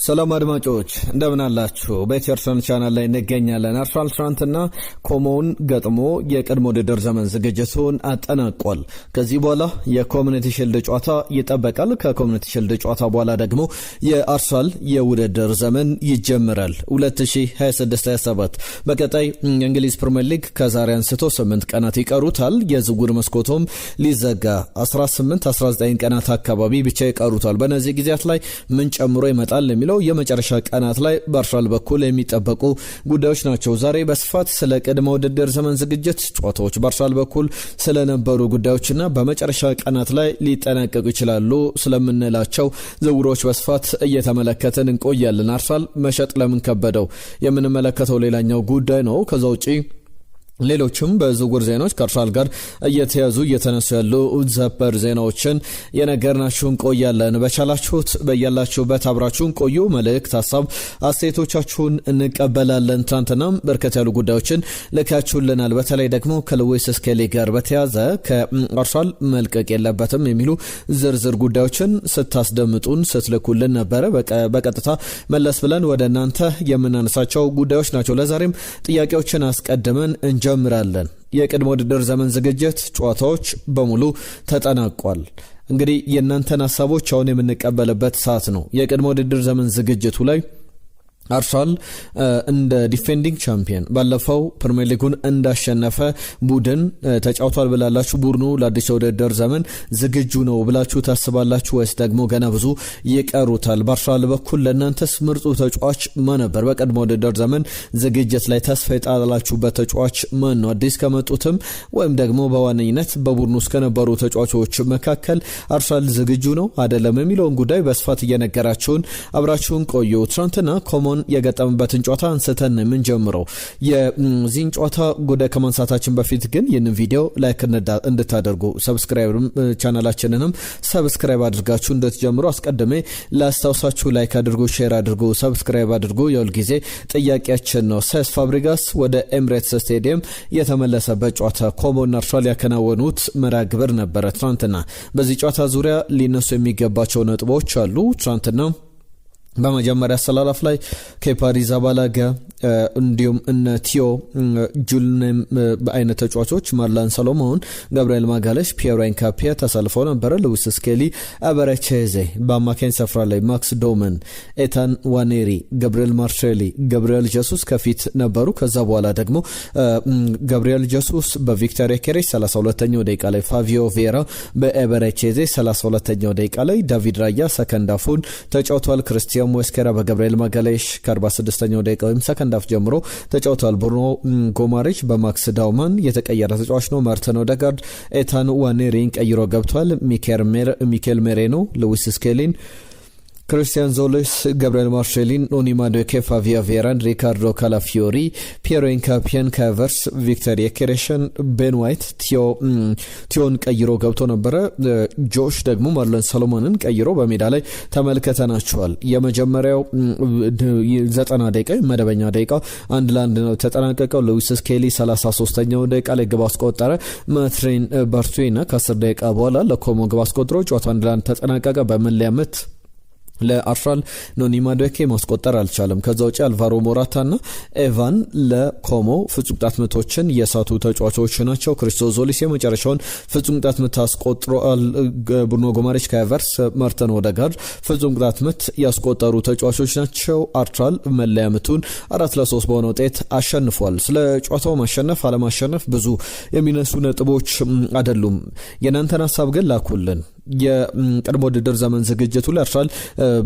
ሰላም አድማጮች እንደምን አላችሁ? በኤርሰን ቻናል ላይ እንገኛለን። አርሰናል ትናንትና ኮሞን ገጥሞ የቀድሞ ውድድር ዘመን ዝግጅቱን አጠናቋል። ከዚህ በኋላ የኮሚኒቲ ሺልድ ጨዋታ ይጠበቃል። ከኮሚኒቲ ሺልድ ጨዋታ በኋላ ደግሞ የአርሰናል የውድድር ዘመን ይጀምራል 2026-27። በቀጣይ የእንግሊዝ ፕሪሚየር ሊግ ከዛሬ አንስቶ 8 ቀናት ይቀሩታል። የዝውውር መስኮቱም ሊዘጋ 18-19 ቀናት አካባቢ ብቻ ይቀሩታል። በእነዚህ ጊዜያት ላይ ምን ጨምሮ ይመጣል የሚለው የመጨረሻ ቀናት ላይ በአርሰናል በኩል የሚጠበቁ ጉዳዮች ናቸው። ዛሬ በስፋት ስለ ቅድመ ውድድር ዘመን ዝግጅት ጨዋታዎች፣ በአርሰናል በኩል ስለነበሩ ጉዳዮችና በመጨረሻ ቀናት ላይ ሊጠናቀቁ ይችላሉ ስለምንላቸው ዝውውሮች በስፋት እየተመለከትን እንቆያለን። አርሰናል መሸጥ ለምን ከበደው የምንመለከተው ሌላኛው ጉዳይ ነው። ከዛ ውጪ ሌሎችም በዝውውር ዜናዎች ከአርሰናል ጋር እየተያዙ እየተነሱ ያሉ ዘበር ዜናዎችን የነገርናችሁን ቆያለን። በቻላችሁት በያላችሁበት አብራችሁን ቆዩ። መልእክት፣ ሀሳብ፣ አስተያየቶቻችሁን እንቀበላለን። ትናንትናም በርከት ያሉ ጉዳዮችን ልካችሁልናል። በተለይ ደግሞ ከሉዊስ ስኬሊ ጋር በተያዘ ከአርሰናል መልቀቅ የለበትም የሚሉ ዝርዝር ጉዳዮችን ስታስደምጡን ስትልኩልን ነበረ። በቀጥታ መለስ ብለን ወደ እናንተ የምናነሳቸው ጉዳዮች ናቸው። ለዛሬም ጥያቄዎችን አስቀድመን እንጀምራለን። የቅድመ ውድድር ዘመን ዝግጅት ጨዋታዎች በሙሉ ተጠናቋል። እንግዲህ የእናንተን ሀሳቦች አሁን የምንቀበልበት ሰዓት ነው። የቅድመ ውድድር ዘመን ዝግጅቱ ላይ አርሰናል እንደ ዲፌንዲንግ ቻምፒየን ባለፈው ፕሪሚየር ሊጉን እንዳሸነፈ ቡድን ተጫውቷል ብላላችሁ? ቡድኑ ለአዲስ ውድድር ዘመን ዝግጁ ነው ብላችሁ ታስባላችሁ ወይስ ደግሞ ገና ብዙ ይቀሩታል? በአርሰናል በኩል ለእናንተስ ምርጡ ተጫዋች ማን ነበር? በቀድሞ ውድድር ዘመን ዝግጅት ላይ ተስፋ የጣላችሁበት ተጫዋች ማን ነው? አዲስ ከመጡትም ወይም ደግሞ በዋነኝነት በቡድኑ ውስጥ ከነበሩ ተጫዋቾች መካከል አርሰናል ዝግጁ ነው አይደለም የሚለውን ጉዳይ በስፋት እየነገራችሁን አብራችሁን ቆዩ። ትናንትና ኮሞን የገጠምበትን ጨዋታ አንስተን ምን ጀምረው የዚህን ጨዋታ ጉዳይ ከማንሳታችን በፊት ግን ይህንን ቪዲዮ ላይክ እንድታደርጉ ቻናላችንንም ሰብስክራይብ አድርጋችሁ እንድትጀምሩ አስቀድሜ ላስታውሳችሁ። ላይክ አድርጉ፣ ሼር አድርጉ፣ ሰብስክራይብ አድርጉ የሁል ጊዜ ጥያቄያችን ነው። ሴስ ፋብሪጋስ ወደ ኤምሬትስ ስቴዲየም የተመለሰበት ጨዋታ ኮሞን አርሰናል ያከናወኑት መርሃ ግብር ነበረ። ትናንትና በዚህ ጨዋታ ዙሪያ ሊነሱ የሚገባቸው ነጥቦች አሉ። ትናንትና በመጀመሪያ አሰላለፍ ላይ ኬፓ አሪዛባላጋ እንዲሁም እነ ቲዮ ጁልኔም በአይነት ተጫዋቾች ማርላን ሰሎሞን፣ ገብርኤል ማጋለሽ፣ ፒየሮ ኤንካፒያ ተሰልፈው ነበረ። ሉዊስ ስኬሊ፣ አበረቼዜ በአማካኝ ስፍራ ላይ ማክስ ዶመን፣ ኤታን ዋኔሪ፣ ገብርኤል ማርሼሊ፣ ገብርኤል ጀሱስ ከፊት ነበሩ። ከዛ በኋላ ደግሞ ገብርኤል ጀሱስ በቪክቶር ዮኬሬሽ 32ኛው ደቂቃ ላይ፣ ፋቪዮ ቬራ በአበረቼዜ 32ኛው ደቂቃ ላይ፣ ዳቪድ ራያ ሰከንዳፉን ተጫውቷል። ክርስቲያን ሞስኬራ በገብርኤል ማጋለሽ ከ46ኛው ደቂቃ ወይም ሰከንድ አፍ ጀምሮ ተጫውቷል። ብሩኖ ጎማሬች በማክስ ዳውማን የተቀየረ ተጫዋች ነው። ማርቲን ኦዴጋርድ ኤታን ዋኔሪን ቀይሮ ገብቷል። ሚኬል ሜሬኖ ሉዊስ ስኬሊን፣ ክርስቲያን ዞሎስ፣ ገብርኤል ማርሼሊን፣ ኖኒ ማዱኬ፣ ፋቪዮ ቬራን፣ ሪካርዶ ካላፊዮሪ፣ ፒየሮ ኤንካፒያን ከቨርስ፣ ቪክቶር ዮኬሬሽን፣ ቤን ዋይት ቲዮን ቀይሮ ገብቶ ነበረ። ጆሽ ደግሞ ማርለን ሰሎሞንን ቀይሮ በሜዳ ላይ ተመልከተናቸዋል። የመጀመሪያው 90 ደቂቃ መደበኛ ደቂቃ 1-1 ነው ተጠናቀቀው። ሉዊስ ስኬሊ 33ኛው ደቂቃ ላይ ግብ አስቆጠረ። ማትሬን ባርቱና ከ10 ደቂቃ በኋላ ለኮሞ ግብ አስቆጥሮ ጨዋታው 1-1 ተጠናቀቀ። በመለያ ምት ለአርሰናል ኖኒ ማዱኬ ማስቆጠር አልቻለም። ከዛ ውጪ አልቫሮ ሞራታና ኤቫን ለኮሞ ፍጹም ቅጣት ምቶችን የሳቱ ተጫዋቾች ናቸው። ክሪስቶስ ዞሊስ የመጨረሻውን ፍጹም ቅጣት ምት አስቆጥሯል። ብሩኖ ጎማሬች ከቨርስ፣ ማርቲን ኦዴጋርድ ፍጹም ቅጣት ምት ያስቆጠሩ ተጫዋቾች ናቸው። አርሰናል መለያ ምቱን 4-3 በሆነ ውጤት አሸንፏል። ስለ ጨዋታው ማሸነፍ አለማሸነፍ ብዙ የሚነሱ ነጥቦች አይደሉም። የናንተን ሀሳብ ግን ላኩልን። የቅድመ ውድድር ዘመን ዝግጅቱ ላይ አርሰናል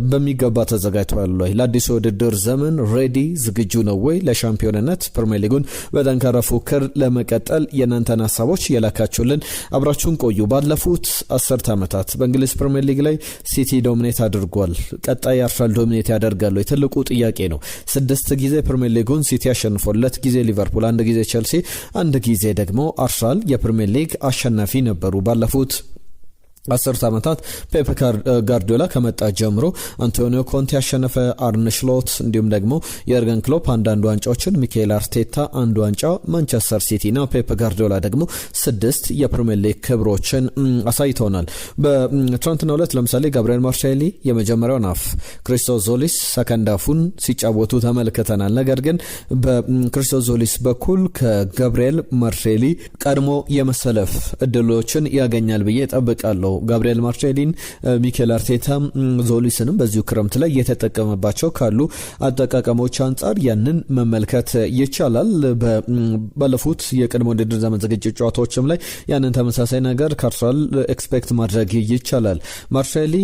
በሚገባ ተዘጋጅቷል ወይ? ለአዲስ ውድድር ዘመን ሬዲ ዝግጁ ነው ወይ? ለሻምፒዮንነት ፕሪሚየር ሊጉን በጠንካራ ፉክክር ለመቀጠል የናንተን ሀሳቦች የላካችሁልን አብራችሁን ቆዩ። ባለፉት 10 ዓመታት በእንግሊዝ ፕሪሚየር ሊግ ላይ ሲቲ ዶሚኔት አድርጓል። ቀጣይ አርሰናል ዶሚኔት ያደርጋሉ? ትልቁ ጥያቄ ነው። 6 ጊዜ ፕሪሚየር ሊጉን ሲቲ አሸንፏል። 2 ጊዜ ሊቨርፑል፣ 1 ጊዜ ቼልሲ፣ 1 ጊዜ ደግሞ አርሰናል የፕሪሚየር ሊግ አሸናፊ ነበሩ ባለፉት 10 ዓመታት ፔፕ ጋርዲዮላ ከመጣ ጀምሮ አንቶኒዮ ኮንቴ ያሸነፈ፣ አርነ ስሎት እንዲሁም ደግሞ የርገን ክሎፕ አንዳንድ ዋንጫዎችን፣ ሚካኤል አርቴታ አንድ ዋንጫ፣ ማንቸስተር ሲቲ እና ፔፕ ጋርዲዮላ ደግሞ 6 የፕሪሚየር ሊግ ክብሮችን አሳይተውናል። በትናንትናው ዕለት ለምሳሌ ጋብሪኤል ማርሴሊ የመጀመሪያውን አፍ፣ ክሪስቶስ ዞሊስ ሰከንድ አፉን ሲጫወቱ ተመልክተናል። ነገር ግን በክሪስቶስ ዞሊስ በኩል ከጋብሪኤል ማርሴሊ ቀድሞ የመሰለፍ እድሎችን ያገኛል ብዬ ጠብቃለሁ። ጋብሪኤል ማርሴሊን ሚኬል አርቴታ ዞሊስንም በዚሁ ክረምት ላይ የተጠቀመባቸው ካሉ አጠቃቀሞች አንጻር ያንን መመልከት ይቻላል። ባለፉት የቅድመ ውድድር ዘመን ዝግጅት ጨዋታዎችም ላይ ያንን ተመሳሳይ ነገር ካርሰናል ኤክስፔክት ማድረግ ይቻላል። ማርሴሊ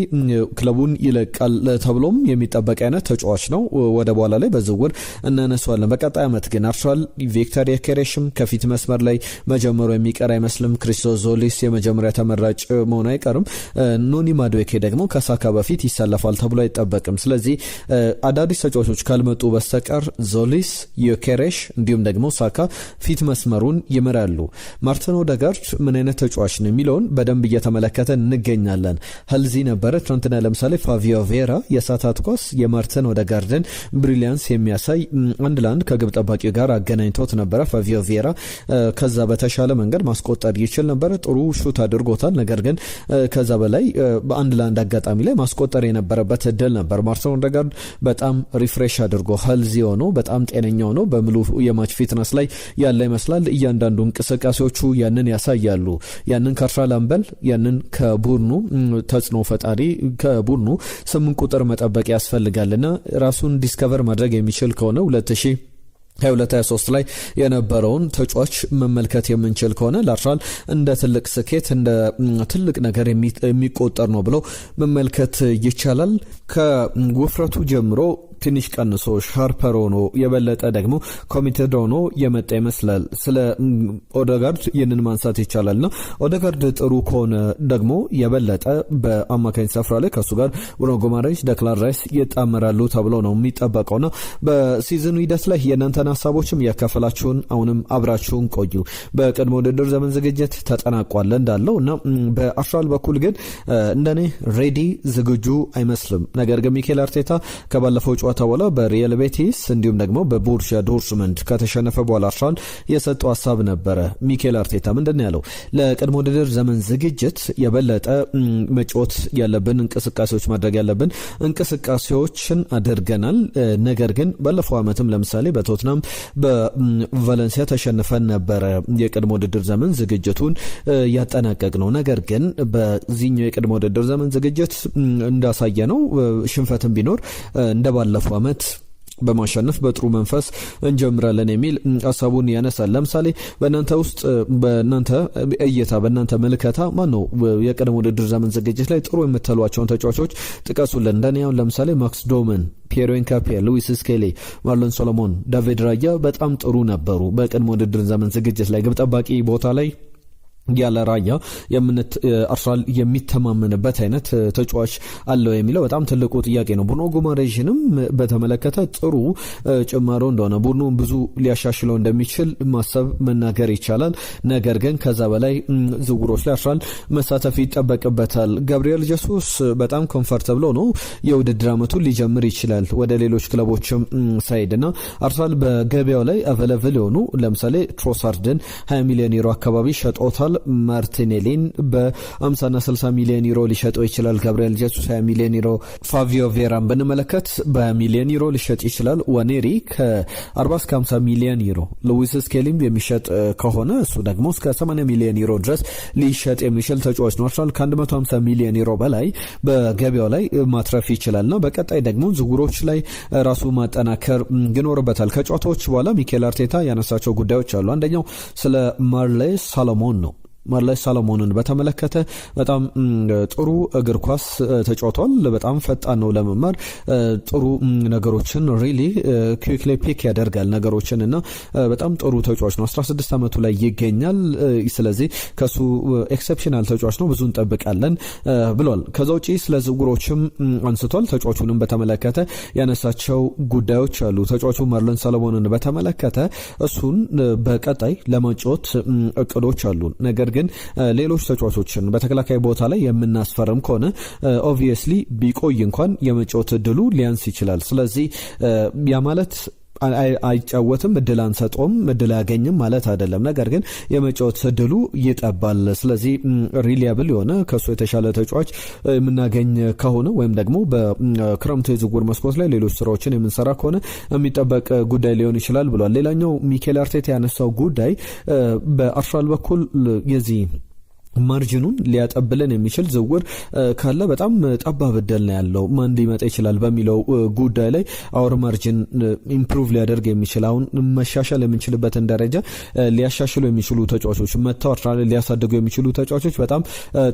ክለቡን ይለቃል ተብሎም የሚጠበቅ አይነት ተጫዋች ነው። ወደ በኋላ ላይ በዝውውር እናነሳዋለን። በቀጣይ ዓመት ግን አርሰናል ቪክተር ዮኬሬሽም ከፊት መስመር ላይ መጀመሩ የሚቀር አይመስልም። ክሪስቶስ ዞሊስ የመጀመሪያ ተመራጭ መሆኑ አይቀርም። ኖኒ ማዱዌኬ ደግሞ ከሳካ በፊት ይሰለፋል ተብሎ አይጠበቅም። ስለዚህ አዳዲስ ተጫዋቾች ካልመጡ በስተቀር ዞሊስ፣ ዮኬሬሽ እንዲሁም ደግሞ ሳካ ፊት መስመሩን ይመራሉ። ማርቲን ኦዴጋርድ ምን አይነት ተጫዋች ነው የሚለውን በደንብ እየተመለከተ እንገኛለን። ሄልዚ ነበረ ትናንትና ለምሳሌ ፋቪዮ ቬራ የሳታት ኳስ የማርቲን ኦዴጋርድን ብሪሊያንስ የሚያሳይ 1-1 ከግብ ጠባቂው ጋር አገናኝቶት ነበረ። ፋቪዮ ቬራ ከዛ በተሻለ መንገድ ማስቆጠር ይችል ነበረ። ጥሩ ሹት አድርጎታል። ነገር ግን ከዛ በላይ በ1-1 አጋጣሚ ላይ ማስቆጠር የነበረበት እድል ነበር። ማርቲን ኦዴጋርድ በጣም ሪፍሬሽ አድርጎ ሄልዚ ሆኖ በጣም ጤነኛ ሆኖ በሙሉ የማች ፊትነስ ላይ ያለ ይመስላል። እያንዳንዱ እንቅስቃሴዎቹ ያንን ያሳያሉ። ያንን ከአርሰናል አምበል ያንን ከቡድኑ ተጽዕኖ ፈጣሪ ከቡድኑ 8 ቁጥር መጠበቅ ያስፈልጋልና ራሱን ዲስከቨር ማድረግ የሚችል ከሆነ 2022-23 ላይ የነበረውን ተጫዋች መመልከት የምንችል ከሆነ ለአርሰናል እንደ ትልቅ ስኬት እንደ ትልቅ ነገር የሚቆጠር ነው ብሎ መመልከት ይቻላል። ከውፍረቱ ጀምሮ ትንሽ ቀንሶ ሻርፐር ሆኖ የበለጠ ደግሞ ኮሚትድ ሆኖ የመጣ ይመስላል። ስለ ኦዴጋርድ ይህንን ማንሳት ይቻላልና ኦዴጋርድ ጥሩ ከሆነ ደግሞ የበለጠ በአማካኝ ስፍራ ላይ ከሱ ጋር ብሩኖ ጉማሬሽ፣ ደክላን ራይስ ይጣመራሉ ተብሎ ነው የሚጠበቀውና በሲዝኑ ሂደት ላይ የእናንተን ሀሳቦችም ያካፈላችሁን አሁንም አብራችሁን ቆዩ። በቅድመ ውድድር ዘመን ዝግጅት ተጠናቋል እንዳለው እና በአርሰናል በኩል ግን እንደኔ ሬዲ ዝግጁ አይመስልም። ነገር ግን ሚኬል አርቴታ ከባለፈው ጨዋታ በኋላ በሪያል ቤቲስ እንዲሁም ደግሞ በቦሩሲያ ዶርትመንድ ከተሸነፈ በኋላ አርሰናል የሰጠው ሀሳብ ነበረ። ሚኬል አርቴታ ምንድነው ያለው? ለቅድመ ውድድር ዘመን ዝግጅት የበለጠ መጫወት ያለብን እንቅስቃሴዎች ማድረግ ያለብን እንቅስቃሴዎችን አድርገናል። ነገር ግን ባለፈው ዓመትም ለምሳሌ በቶትናም በቫሌንሲያ ተሸንፈን ነበረ የቅድመ ውድድር ዘመን ዝግጅቱን ያጠናቀቅ ነው። ነገር ግን በዚህኛው የቅድመ ውድድር ዘመን ዝግጅት እንዳሳየ ነው ሽንፈትም ቢኖር እንደባለፈው ዓመት በማሸነፍ በጥሩ መንፈስ እንጀምራለን የሚል ሀሳቡን ያነሳል። ለምሳሌ በእናንተ ውስጥ በእናንተ እይታ በእናንተ መልከታ ማን ነው የቅድመ ውድድር ዘመን ዝግጅት ላይ ጥሩ የምትሏቸውን ተጫዋቾች ጥቀሱልን። እንደኔ አሁን ለምሳሌ ማክስ ዶመን፣ ፒየሮ ኢንካፒ፣ ሉዊስ ስኬሊ፣ ማርሎን ሶሎሞን፣ ዳቪድ ራያ በጣም ጥሩ ነበሩ በቅድመ ውድድር ዘመን ዝግጅት ላይ። ግብ ጠባቂ ቦታ ላይ ያለ ራያ አርሰናል የሚተማመንበት አይነት ተጫዋች አለው የሚለው በጣም ትልቁ ጥያቄ ነው። ብሩኖ ጉማሬሽንም በተመለከተ ጥሩ ጭማሮ እንደሆነ ቡድኑ ብዙ ሊያሻሽለው እንደሚችል ማሰብ መናገር ይቻላል። ነገር ግን ከዛ በላይ ዝውውሮች ላይ አርሰናል መሳተፍ ይጠበቅበታል። ጋብሪኤል ጀሱስ በጣም ኮምፎርታብል ነው የውድድር ዓመቱን ሊጀምር ይችላል ወደ ሌሎች ክለቦችም ሳይድና አርሰናል በገበያው ላይ አቬለብል የሆኑ ለምሳሌ ትሮሳርድን 20 ሚሊዮን ዩሮ አካባቢ ሸጦታል። ማርቲኔሊን በ50 እና 60 ሚሊዮን ዩሮ ሊሸጠው ይችላል። ጋብሪኤል ጀሱስ 20 ሚሊዮን ዩሮ። ፋቪዮ ቬራን ብንመለከት በ20 ሚሊዮን ዩሮ ሊሸጥ ይችላል። ዋኔሪ ከ40 እስከ 50 ሚሊዮን ዩሮ። ሉዊስ ስኬሊም የሚሸጥ ከሆነ እሱ ደግሞ እስከ 80 ሚሊዮን ዩሮ ድረስ ሊሸጥ የሚችል ተጫዋች ነው። አርሰናል ከ150 ሚሊዮን ዩሮ በላይ በገበያው ላይ ማትረፍ ይችላልና በቀጣይ ደግሞ ዝውውሮች ላይ ራሱ ማጠናከር ይኖርበታል። ከጨዋታዎች በኋላ ሚኬል አርቴታ ያነሳቸው ጉዳዮች አሉ። አንደኛው ስለ ማርሌይ ሳሎሞን ነው። ማርሌይ ሳሎሞንን በተመለከተ በጣም ጥሩ እግር ኳስ ተጫውቷል። በጣም ፈጣን ነው ለመማር ጥሩ ነገሮችን ሪሊ ኩዊክሊ ፒክ ያደርጋል ነገሮችን እና በጣም ጥሩ ተጫዋች ነው። 16 ዓመቱ ላይ ይገኛል። ስለዚህ ከሱ ኤክሰፕሽናል ተጫዋች ነው፣ ብዙ እንጠብቃለን ብሏል። ከዛ ውጪ ስለ ዝውውሮችም አንስቷል። ተጫዋቹንም በተመለከተ ያነሳቸው ጉዳዮች አሉ። ተጫዋቹ ማርሌይ ሳሎሞንን በተመለከተ እሱን በቀጣይ ለማጫወት እቅዶች አሉ። ነገር ነገር ግን ሌሎች ተጫዋቾችን በተከላካይ ቦታ ላይ የምናስፈርም ከሆነ ኦብቪየስሊ ቢቆይ እንኳን የመጫወት እድሉ ሊያንስ ይችላል። ስለዚህ ያ ማለት አይጫወትም እድል አንሰጠውም እድል ያገኝም ማለት አይደለም። ነገር ግን የመጫወት እድሉ ይጠባል። ስለዚህ ሪሊያብል የሆነ ከሱ የተሻለ ተጫዋች የምናገኝ ከሆነ ወይም ደግሞ በክረምቱ የዝውውር መስኮት ላይ ሌሎች ስራዎችን የምንሰራ ከሆነ የሚጠበቅ ጉዳይ ሊሆን ይችላል ብሏል። ሌላኛው ሚኬል አርቴታ ያነሳው ጉዳይ በአርሰናል በኩል የዚህ ማርጂኑን ሊያጠብልን የሚችል ዝውውር ካለ በጣም ጠባብ እድል ነው ያለው ማን ሊመጣ ይችላል በሚለው ጉዳይ ላይ አወር ማርጂን ኢምፕሩቭ ሊያደርግ የሚችል አሁን መሻሻል የምንችልበትን ደረጃ ሊያሻሽሉ የሚችሉ ተጫዋቾች መጥተው አርሰናል ሊያሳድጉ የሚችሉ ተጫዋቾች በጣም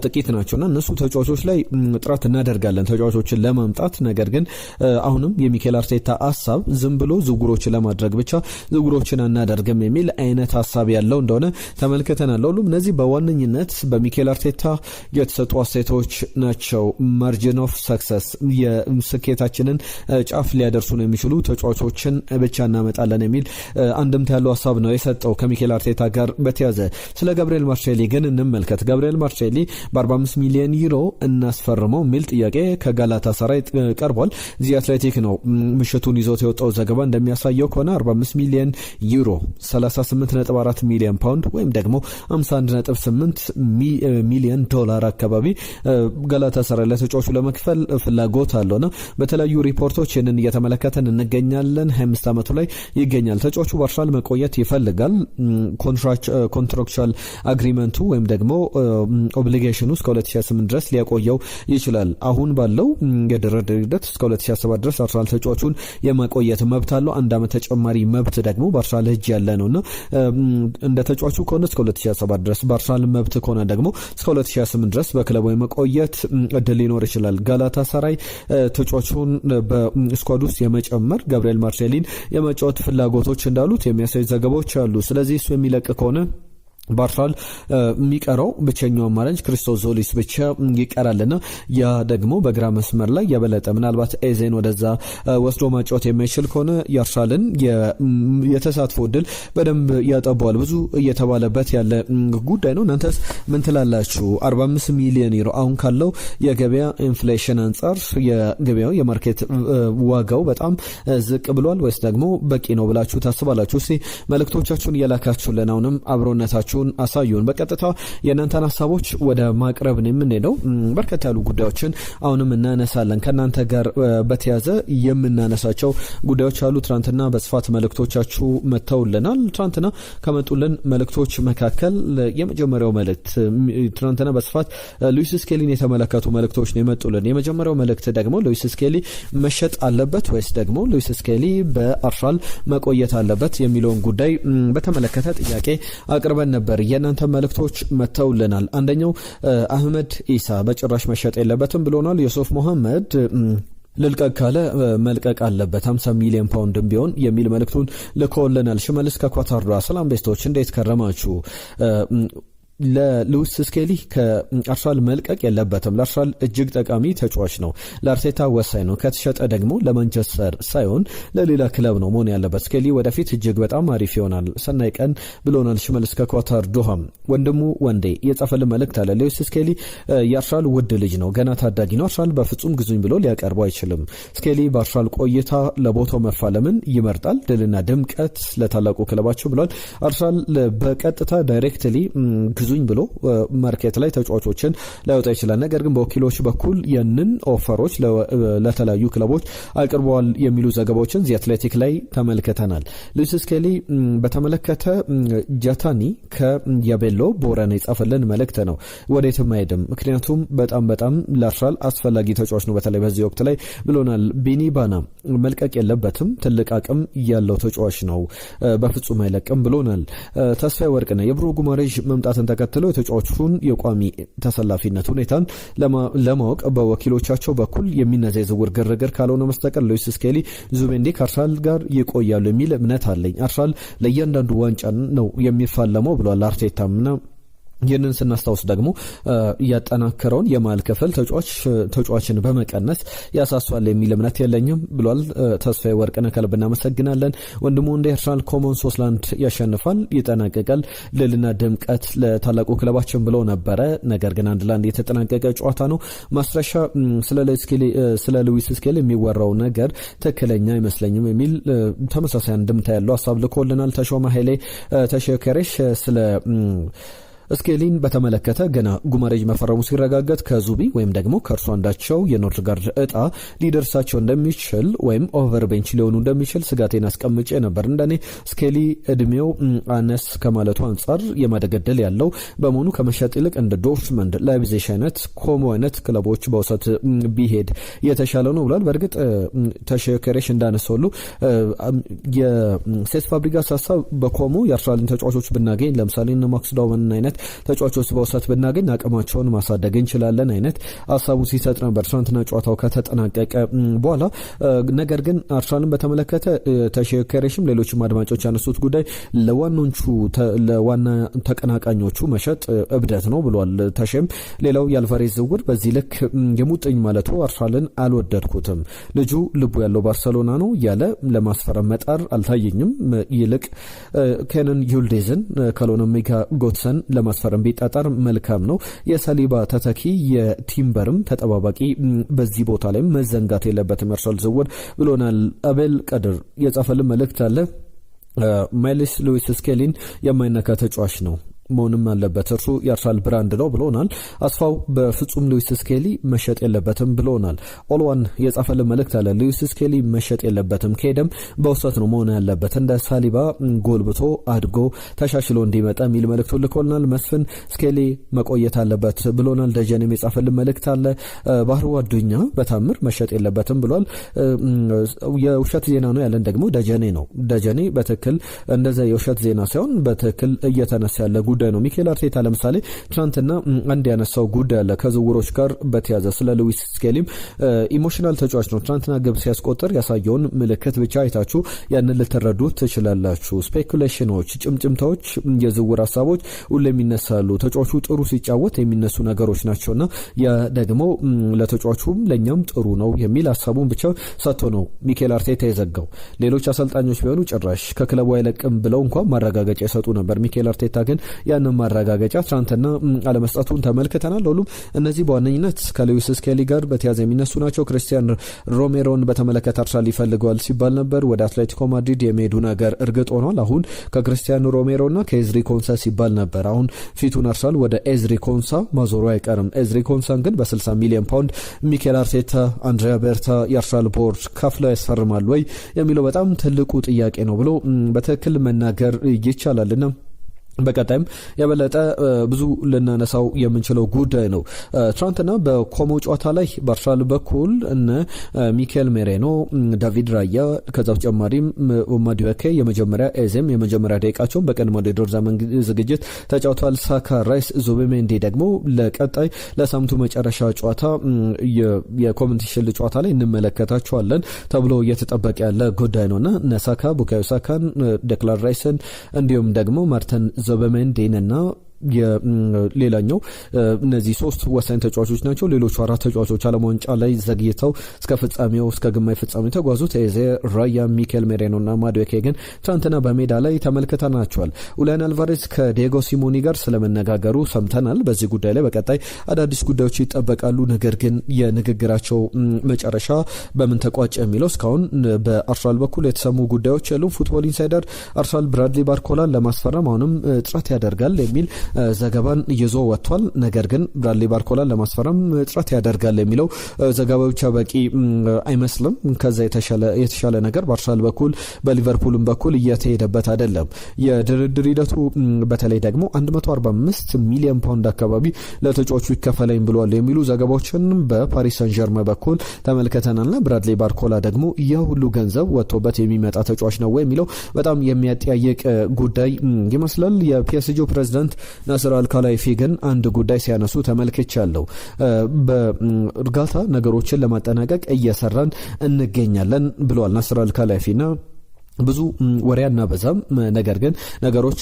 ጥቂት ናቸውና እነሱ ተጫዋቾች ላይ ጥረት እናደርጋለን ተጫዋቾችን ለማምጣት። ነገር ግን አሁንም የሚኬል አርቴታ ሐሳብ ዝም ብሎ ዝውውሮችን ለማድረግ ብቻ ዝውውሮችን አናደርግም የሚል አይነት ሐሳብ ያለው እንደሆነ ተመልክተናል። ሁሉም እነዚህ በዋነኝነት በሚኬል አርቴታ የተሰጡ አስተያየቶች ናቸው። ማርጂን ኦፍ ሰክሰስ የስኬታችንን ጫፍ ሊያደርሱን የሚችሉ ተጫዋቾችን ብቻ እናመጣለን የሚል አንድምታ ያለው ሀሳብ ነው የሰጠው ከሚኬል አርቴታ ጋር በተያዘ። ስለ ጋብሪኤል ማርሴሊ ግን እንመልከት። ጋብሪኤል ማርሴሊ በ45 ሚሊዮን ዩሮ እናስፈርመው የሚል ጥያቄ ከጋላታሳራይ ቀርቧል። ዚ አትሌቲክ ነው ምሽቱን ይዞት የወጣው ዘገባ እንደሚያሳየው ከሆነ 45 ሚሊዮን ዩሮ 38.4 ሚሊዮን ፓውንድ ወይም ደግሞ 51.8 ሚሊዮን ዶላር አካባቢ ጋላታሳራይ ለተጫዋቹ ለመክፈል ፍላጎት አለውና በተለያዩ ሪፖርቶች ይህንን እየተመለከተን እንገኛለን። 25 ዓመቱ ላይ ይገኛል። ተጫዋቹ በአርሰናል መቆየት ይፈልጋል። ኮንትራክቹዋል አግሪመንቱ ወይም ደግሞ ኦብሊጌሽኑ እስከ 2028 ድረስ ሊያቆየው ይችላል። አሁን ባለው የድርድር ሂደት እስከ 2027 ድረስ አርሰናል ተጫዋቹን የማቆየት መብት አለው። አንድ ዓመት ተጨማሪ መብት ደግሞ በአርሰናል እጅ ያለ ነውና እንደ ተጫዋቹ ከሆነ እስከ 2027 ድረስ በአርሰናል መብት ከሆነ ደግሞ እስከ 2028 ድረስ በክለቡ የመቆየት እድል ሊኖር ይችላል። ጋላታሳራይ ተጫዋቹን በስኳድ ውስጥ የመጨመር ጋብሪኤል ማርሴሊን የመጫወት ፍላጎቶች እንዳሉት የሚያሳይ ዘገባዎች አሉ። ስለዚህ እሱ የሚለቅ ከሆነ በአርሰናል የሚቀረው ብቸኛው አማራጭ ክሪስቶስ ዞሊስ ብቻ ይቀራልና ያ ደግሞ በግራ መስመር ላይ የበለጠ ምናልባት ኤዜን ወደዛ ወስዶ ማጫወት የማይችል ከሆነ የአርሰናልን የተሳትፎ እድል በደንብ ያጠበዋል። ብዙ እየተባለበት ያለ ጉዳይ ነው። እናንተስ ምን ትላላችሁ? 45 ሚሊዮን ዩሮ አሁን ካለው የገበያ ኢንፍሌሽን አንጻር የገበያው የማርኬት ዋጋው በጣም ዝቅ ብሏል ወይስ ደግሞ በቂ ነው ብላችሁ ታስባላችሁ? እስቲ መልእክቶቻችሁን እየላካችሁልን አሁንም አብሮነታችሁ አሳዩን። በቀጥታ የእናንተን ሀሳቦች ወደ ማቅረብ ነው የምንሄደው። በርከት ያሉ ጉዳዮችን አሁንም እናነሳለን። ከእናንተ ጋር በተያዘ የምናነሳቸው ጉዳዮች አሉ። ትናንትና በስፋት መልእክቶቻችሁ መጥተውልናል። ትናንትና ከመጡልን መልእክቶች መካከል የመጀመሪያው መልእክት ትናንትና በስፋት ሉዊስ ስኬሊን የተመለከቱ መልእክቶች ነው የመጡልን። የመጀመሪያው መልእክት ደግሞ ሉዊስ ስኬሊ መሸጥ አለበት ወይስ ደግሞ ሉዊስ ስኬሊ በአርሰናል መቆየት አለበት የሚለውን ጉዳይ በተመለከተ ጥያቄ አቅርበን ነበር። የእናንተ መልእክቶች መተውልናል። አንደኛው አህመድ ኢሳ በጭራሽ መሸጥ የለበትም ብሎናል። ዮሱፍ መሐመድ ልልቀቅ ካለ መልቀቅ አለበት 50 ሚሊዮን ፓውንድ ቢሆን የሚል መልእክቱን ልኮልናል። ሽመልስ ከኳታር ሰላም ቤስቶች እንዴት ከረማችሁ? ለሉዊስ ስኬሊ ከአርሰናል መልቀቅ የለበትም። ለአርሰናል እጅግ ጠቃሚ ተጫዋች ነው። ለአርቴታ ወሳኝ ነው። ከተሸጠ ደግሞ ለማንቸስተር ሳይሆን ለሌላ ክለብ ነው መሆን ያለበት። ስኬሊ ወደፊት እጅግ በጣም አሪፍ ይሆናል። ሰናይ ቀን ብሎናል ሽመልስ ከኳታር ዶሃ። ወንድሙ ወንዴ የጻፈልን መልእክት አለ። ሉዊስ ስኬሊ የአርሰናል ውድ ልጅ ነው፣ ገና ታዳጊ ነው። አርሰናል በፍጹም ግዙኝ ብሎ ሊያቀርቡ አይችልም። ስኬሊ በአርሰናል ቆይታ ለቦታው መፋለምን ይመርጣል። ድልና ድምቀት ለታላቁ ክለባቸው ብሏል። አርሰናል በቀጥታ ዳይሬክትሊ ግዙኝ ብሎ ማርኬት ላይ ተጫዋቾችን ላይወጣ ይችላል። ነገር ግን በወኪሎች በኩል የንን ኦፈሮች ለተለያዩ ክለቦች አቅርበዋል የሚሉ ዘገባዎችን ዚ አትሌቲክ ላይ ተመልክተናል። ሉዊስ ስኬሊ በተመለከተ ጃታኒ ከያቤሎ ቦረና የጻፈልን መልእክት ነው። ወዴትም አይሄድም፣ ምክንያቱም በጣም ለአርሰናል አስፈላጊ ተጫዋች ነው በተለይ በዚህ ወቅት ላይ ብሎናል። ቢኒባና መልቀቅ የለበትም፣ ትልቅ አቅም ያለው ተጫዋች ነው፣ በፍጹም አይለቅም ብሎናል። ተስፋዬ ወርቅነህ የብሩኖ ጉማሬዥ መምጣትን ተከትለው የተጫዋቹን የቋሚ ተሰላፊነት ሁኔታን ለማወቅ በወኪሎቻቸው በኩል የሚነዛ የዝውውር ግርግር ካልሆነ መስተቀር ሉዊስ ስኬሊ ዙቤንዲ ከአርሰናል ጋር ይቆያሉ የሚል እምነት አለኝ። አርሰናል ለእያንዳንዱ ዋንጫ ነው የሚፋለመው ብሏል አርቴታምና ይህንን ስናስታውስ ደግሞ ያጠናከረውን የማል ክፍል ተጫዋችን በመቀነስ ያሳሷል የሚል እምነት የለኝም ብሏል ተስፋዬ ወርቅነህ። ከልብ እናመሰግናለን። ወንድሙ እንደ አርሰናል ኮሞን 3-1 ያሸንፋል፣ ይጠናቀቃል፣ ልልና ድምቀት ለታላቁ ክለባችን ብሎ ነበረ። ነገር ግን 1-1 የተጠናቀቀ ጨዋታ ነው። ማስረሻ ስለ ሉዊስ ስኬሊ የሚወራው ነገር ትክክለኛ አይመስለኝም የሚል ተመሳሳይ እንድምታ ያለው ሀሳብ ልኮልናል። ተሾመ ኃይሌ ተሸከረሽ ስለ ስኬሊን በተመለከተ ገና ጉማሬጅ መፈረሙ ሲረጋገጥ ከዙቢ ወይም ደግሞ ከእርሱ አንዳቸው የኖርትጋርድ እጣ ሊደርሳቸው እንደሚችል ወይም ኦቨር ቤንች ሊሆኑ እንደሚችል ስጋቴን አስቀምጬ ነበር። እንደኔ ስኬሊ እድሜው አነስ ከማለቱ አንጻር የማደግ ዕድል ያለው በመሆኑ ከመሸጥ ይልቅ እንደ ዶርትመንድ፣ ላይፕዚግ አይነት ኮሞ አይነት ክለቦች በውሰት ቢሄድ የተሻለ ነው ብሏል። በእርግጥ ተሸከረሽ እንዳነሳሉ የሴስ ፋብሪጋስ ሀሳብ በኮሞ የአርሰናልን ተጫዋቾች ብናገኝ ለምሳሌ እነ ማክስ ዳውመን አይነት ተጫዋቾች በውሰት ብናገኝ አቅማቸውን ማሳደግ እንችላለን አይነት ሀሳቡ ሲሰጥ ነበር ትናንትና ጨዋታው ከተጠናቀቀ በኋላ። ነገር ግን አርሰናልን በተመለከተ ተሸከረሽም ሌሎችም አድማጮች ያነሱት ጉዳይ ለዋና ተቀናቃኞቹ መሸጥ እብደት ነው ብሏል ተሸም። ሌላው የአልቫሬዝ ዝውውር በዚህ ልክ የሙጥኝ ማለቱ አርሰናልን አልወደድኩትም፣ ልጁ ልቡ ያለው ባርሰሎና ነው ያለ ለማስፈረም መጣር አልታየኝም። ይልቅ ኬነን ዩልዴዝን ከሎኖሚጋ ጎትሰን ለማስፈረም ቢጣጣር መልካም ነው። የሳሊባ ተተኪ የቲምበርም ተጠባባቂ በዚህ ቦታ ላይ መዘንጋት የለበትም አርሰናል ዝውውር ብሎናል። አቤል ቀድር የጻፈልን መልእክት አለ። ማይልስ ሉዊስ ስኬሊን የማይነካ ተጫዋች ነው መሆንም አለበት፣ እርሱ የአርሰናል ብራንድ ነው ብሎናል። አስፋው በፍጹም ሉዊስ ስኬሊ መሸጥ የለበትም ብሎናል። ኦልዋን የጻፈልን መልእክት አለ። ሉዊስ ስኬሊ መሸጥ የለበትም፣ ከሄደም በውሰት ነው መሆን ያለበት፣ እንደ ሳሊባ ጎልብቶ አድጎ ተሻሽሎ እንዲመጣ የሚል መልእክቱ ልኮልናል። መስፍን ስኬሊ መቆየት አለበት ብሎናል። ደጀኔም የጻፈልን መልእክት አለ። ባህሩ አዱኛ በታምር መሸጥ የለበትም ብሏል። የውሸት ዜና ነው ያለን ደግሞ ደጀኔ ነው። ደጀኔ በትክክል እንደዛ የውሸት ዜና ሳይሆን በትክክል እየተነሳ ያለ ጉዳይ ነው። ሚኬል አርቴታ ለምሳሌ ትናንትና አንድ ያነሳው ጉዳይ አለ ከዝውውሮች ጋር በተያዘ ስለ ሉዊስ ስኬሊም ኢሞሽናል ተጫዋች ነው። ትናንትና ግብ ሲያስቆጥር ያሳየውን ምልክት ብቻ አይታችሁ ያንን ልትረዱት ትችላላችሁ። ስፔኩሌሽኖች፣ ጭምጭምታዎች፣ የዝውውር ሀሳቦች ሁሌም ይነሳሉ። ተጫዋቹ ጥሩ ሲጫወት የሚነሱ ነገሮች ናቸውና ያ ደግሞ ለተጫዋቹም ለኛም ጥሩ ነው የሚል ሀሳቡን ብቻ ሰጥቶ ነው ሚኬል አርቴታ የዘጋው። ሌሎች አሰልጣኞች ቢሆኑ ጭራሽ ከክለቡ አይለቅም ብለው እንኳን ማረጋገጫ የሰጡ ነበር። ሚኬል አርቴታ ግን ያንን ማረጋገጫ ትናንትና አለመስጠቱን ተመልክተናል። ሁሉም እነዚህ በዋነኝነት ከሉዊስ ስኬሊ ጋር በተያያዘ የሚነሱ ናቸው። ክርስቲያን ሮሜሮን በተመለከተ አርሰናል ይፈልገዋል ሲባል ነበር። ወደ አትሌቲኮ ማድሪድ የመሄዱ ነገር እርግጥ ሆኗል። አሁን ከክርስቲያን ሮሜሮና ከኤዝሪ ኮንሳ ሲባል ነበር። አሁን ፊቱን አርሰናል ወደ ኤዝሪ ኮንሳ ማዞሩ አይቀርም። ኤዝሪ ኮንሳን ግን በ60 ሚሊዮን ፓውንድ ሚኬል አርቴታ፣ አንድሪያ ቤርታ የአርሰናል ቦርድ ከፍለው ያስፈርማል ወይ የሚለው በጣም ትልቁ ጥያቄ ነው ብሎ በትክክል መናገር ይቻላልና በቀጣይም የበለጠ ብዙ ልናነሳው የምንችለው ጉዳይ ነው። ትናንትና በኮሞ ጨዋታ ላይ በአርሰናል በኩል እነ ሚኬል ሜሬኖ፣ ዳቪድ ራያ ከዛ በተጨማሪም ማዲዌኬ የመጀመሪያ ኤዜም የመጀመሪያ ደቂቃቸውን በቀድሞ ውድድር ዘመን ዝግጅት ተጫውተዋል። ሳካ፣ ራይስ፣ ዙቢሜንዲ ደግሞ ለቀጣይ ለሳምንቱ መጨረሻ ጨዋታ የኮሚኒቲ ሺልድ ጨዋታ ላይ እንመለከታቸዋለን ተብሎ እየተጠበቀ ያለ ጉዳይ ነውና ነሳካ፣ ቡካዮ ሳካን፣ ዴክላን ራይስን እንዲሁም ደግሞ ማርተን ዙቢሜንዲንና ሌላኛው እነዚህ ሶስት ወሳኝ ተጫዋቾች ናቸው። ሌሎቹ አራት ተጫዋቾች ዓለም ዋንጫ ላይ ዘግይተው እስከ ፍጻሜው እስከ ግማሽ ፍጻሜው ተጓዙት ኤዜ፣ ራያ፣ ሚኬል ሜሬኖና ማዱዌኬ ግን ትናንትና በሜዳ ላይ ተመልክተናቸዋል። ኡሊያን አልቫሬዝ ከዲየጎ ሲሞኒ ጋር ስለመነጋገሩ ሰምተናል። በዚህ ጉዳይ ላይ በቀጣይ አዳዲስ ጉዳዮች ይጠበቃሉ። ነገር ግን የንግግራቸው መጨረሻ በምን ተቋጨ የሚለው እስካሁን በአርሰናል በኩል የተሰሙ ጉዳዮች የሉም። ፉትቦል ኢንሳይደር አርሰናል ብራድሊ ባርኮላን ለማስፈረም አሁንም ጥረት ያደርጋል የሚል ዘገባን ይዞ ወጥቷል። ነገር ግን ብራድሊ ባርኮላን ለማስፈረም ጥረት ያደርጋል የሚለው ዘገባ ብቻ በቂ አይመስልም። ከዛ የተሻለ ነገር በአርሰናል በኩል በሊቨርፑልም በኩል እየተሄደበት አይደለም። የድርድር ሂደቱ በተለይ ደግሞ 145 ሚሊዮን ፓውንድ አካባቢ ለተጫዋቹ ይከፈለኝ ብሏል የሚሉ ዘገባዎችን በፓሪስ ሰን ዠርመን በኩል ተመልክተናልና ብራድሊ ባርኮላ ደግሞ የሁሉ ገንዘብ ወጥቶበት የሚመጣ ተጫዋች ነው የሚለው በጣም የሚያጠያይቅ ጉዳይ ይመስላል። የፒኤስጂው ፕሬዝዳንት ናስር አልካላይፊ ግን አንድ ጉዳይ ሲያነሱ ተመልክቻለሁ። በእርጋታ ነገሮችን ለማጠናቀቅ እየሰራን እንገኛለን ብለዋል ናስር አልካላይፊና ብዙ ወሬ እናበዛም፣ ነገር ግን ነገሮች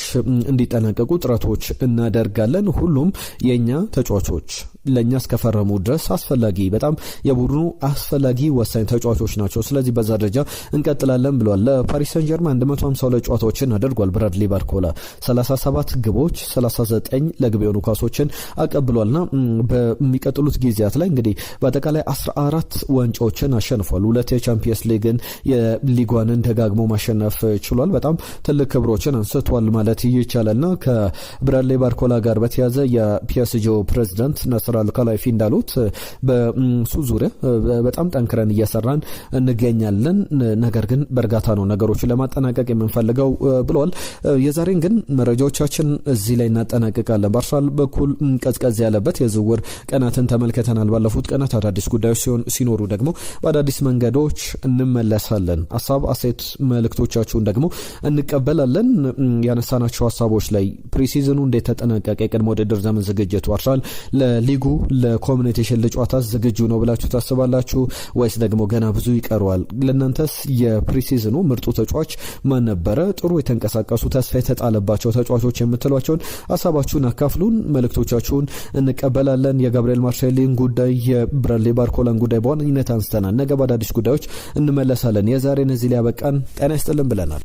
እንዲጠናቀቁ ጥረቶች እናደርጋለን። ሁሉም የኛ ተጫዋቾች ለኛ እስከፈረሙ ድረስ አስፈላጊ በጣም የቡድኑ አስፈላጊ ወሳኝ ተጫዋቾች ናቸው። ስለዚህ በዛ ደረጃ እንቀጥላለን ብለዋል። ለፓሪስ ሰን ጀርመን 152 ጨዋታዎችን አድርጓል ብራድሊ ባርኮላ 37 ግቦች 39 ለግብ የሆኑ ኳሶችን አቀብሏልና በሚቀጥሉት ጊዜያት ላይ እንግዲህ በአጠቃላይ 14 ዋንጫዎችን አሸንፏል። 2 የቻምፒየንስ ሊግን የሊጓንን ደጋግሞ ማሸነፍ ችሏል። በጣም ትልቅ ክብሮችን አንስቷል ማለት ይቻላልና ከብራድሊ ባርኮላ ጋር በተያዘ የፒኤስጂው ፕሬዝዳንት ነስር አልከላይፊ እንዳሉት በሱ ዙሪያ በጣም ጠንክረን እየሰራን እንገኛለን፣ ነገር ግን በእርጋታ ነው ነገሮችን ለማጠናቀቅ የምንፈልገው ብለዋል። የዛሬን ግን መረጃዎቻችን እዚህ ላይ እናጠናቅቃለን። በአርሰናል በኩል ቀዝቀዝ ያለበት የዝውውር ቀናትን ተመልክተናል። ባለፉት ቀናት አዳዲስ ጉዳዮች ሲኖሩ ደግሞ በአዳዲስ መንገዶች እንመለሳለን። ሀሳብ አስተያየት መልእክቶቻችሁን ደግሞ እንቀበላለን። ያነሳናቸው ሀሳቦች ላይ ፕሪሲዝኑ እንዴት ተጠናቀቀ፣ የቅድመ ውድድር ዘመን ዝግጅቱ አርሰናል ለሊጉ ለኮሚኒቲ ሺልድ ጨዋታ ዝግጁ ነው ብላችሁ ታስባላችሁ ወይስ ደግሞ ገና ብዙ ይቀረዋል? ለእናንተስ የፕሪሲዝኑ ምርጡ ተጫዋች ማን ነበረ? ጥሩ የተንቀሳቀሱ ተስፋ የተጣለባቸው ተጫዋቾች የምትሏቸውን ሀሳባችሁን አካፍሉን። መልእክቶቻችሁን እንቀበላለን። የጋብሪኤል ማርሴሊን ጉዳይ፣ የብራድሊ ባርኮላን ጉዳይ በዋነኝነት አንስተናል። ነገ በአዳዲስ ጉዳዮች እንመለሳለን። የዛሬን እዚህ ላይ ያበቃን። ጤና ይስጥልን ብለናል።